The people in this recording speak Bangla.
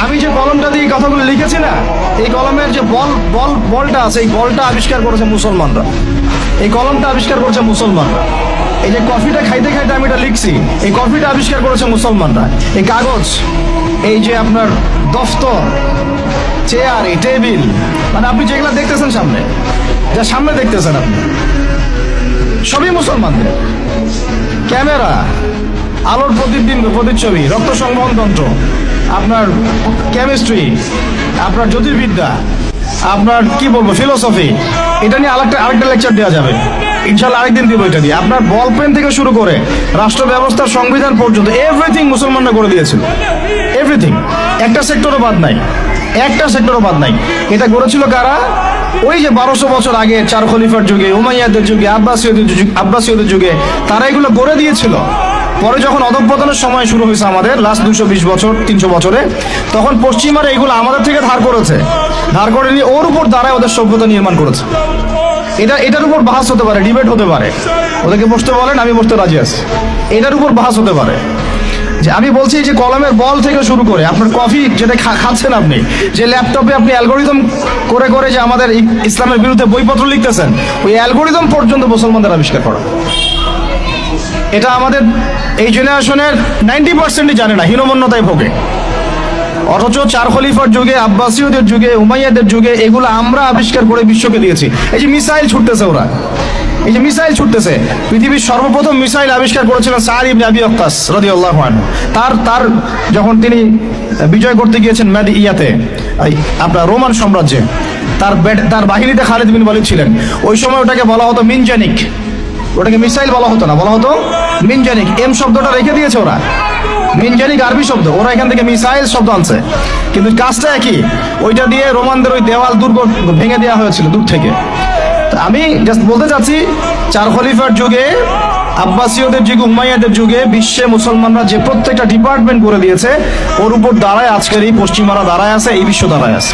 আমি যে কলমটা দিয়ে কথাগুলো লিখেছি না, এই কলমের যে বলটা আছে, এই বলটা আবিষ্কার করেছে মুসলমানরা। এই কলমটা আবিষ্কার করেছে মুসলমানরা। এই যে কফিটা খাইতে খাইতে আমি এটা লিখছি, এই কফিটা আবিষ্কার করেছে মুসলমানরা। এই কাগজ, এই যে আপনার দফতর, চেয়ার, এই টেবিল, মানে আপনি যেগুলো দেখতেছেন সামনে, যা সামনে দেখতেছেন আপনি, সবই মুসলমানদের। ক্যামেরা, আলোর প্রতিবিম্ব, প্রতিচ্ছবি, রক্ত সংবহন তন্ত্র, আপনার কেমিস্ট্রি, আপনার জ্যোতির্বিদ্যা, আপনার কি বলবো ফিলোসফি, এটা নিয়ে আরেকটা লেকচার দেওয়া যাবে ইনশাল্লাহ, আরেকদিন দিব। এটা দিয়ে আপনার বল পেন থেকে শুরু করে রাষ্ট্র ব্যবস্থার সংবিধান পর্যন্ত এভরিথিং মুসলমানরা করে দিয়েছিল। এভরিথিং, একটা সেক্টরও বাদ নাই, একটা সেক্টরও বাদ নাই। এটা করেছিল কারা? ওই যে 1200 বছর আগে চার খলিফার যুগে, উমাইয়াদের যুগে, আব্বাসীয়দের যুগে তারা এগুলো করে দিয়েছিল। পরে যখন অধঃপতনের সময় শুরু হয়েছে আমাদের লাস্ট 220 বছর 300 বছরে, তখন পশ্চিমারা এগুলো আমাদের থেকে ধার করেছে, ধার করে নিয়ে ওর উপর দাঁড়ায় ওদের সভ্যতা নির্মাণ করেছে। এটার উপর বাহাস হতে পারে, ডিবেট হতে পারে, ওদেরকে বসতে বলেন, আমি বসতে রাজি আছি। এটার উপর বাহাস হতে পারে যে আমি বলছি যে কলমের বল থেকে শুরু করে আপনার কফি যেটা খাচ্ছেন আপনি, যে ল্যাপটপে আপনি অ্যালগোরিদম করে করে যে আমাদের ইসলামের বিরুদ্ধে বইপত্র লিখতেছেন, ওই অ্যালগোরিদম পর্যন্ত মুসলমানদের আবিষ্কার করা। এটা আমাদের এই জেনারেশনের 90%ই জানে না, হীনমন্যতায় ভোগে। অথচ চার খলিফার যুগে, আব্বাসীয়দের যুগে, উমাইয়াদের যুগে এগুলো আমরা আবিষ্কার করে বিশ্বকে দিয়েছি। এই যে মিসাইল ছুটতেছে ওরা, এই যে মিসাইল ছুটতেছে, পৃথিবীর সর্বপ্রথম মিসাইল আবিষ্কার করেছিলেন সাদ ইবনে আবি ওয়াক্কাস রাদিয়াল্লাহু আনহু। তার যখন তিনি বিজয় করতে গিয়েছেন ইয়াতে, আপনার রোমান সাম্রাজ্যে, তার বাহিনীতে খালিদ বিন ওয়ালিদ ছিলেন। ওই সময় ওটাকে বলা হতো মিনজানিক, ওটাকে মিসাইল বলা হতো না, বলা হতো মিনজানিক। এম শব্দটা রেখে দিয়েছে ওরা, মিনজানিক আরবি শব্দ, ওরা এখান থেকে মিসাইল শব্দ আনছে, কিন্তু কাজটা একই। ওইটা দিয়ে রোমানদের ওই দেওয়াল দুর্গ ভেঙে দেওয়া হয়েছিল দূর থেকে। আমি জাস্ট বলতে চাচ্ছি, চার খলিফার যুগে, আব্বাসীয়দের যুগে, উমাইয়াদের যুগে বিশ্বে মুসলমানরা যে প্রত্যেকটা ডিপার্টমেন্ট করে দিয়েছে, ওর উপর দাঁড়ায় আজকের এই পশ্চিমারা দাঁড়ায় আছে, এই বিশ্ব দাঁড়ায় আছে।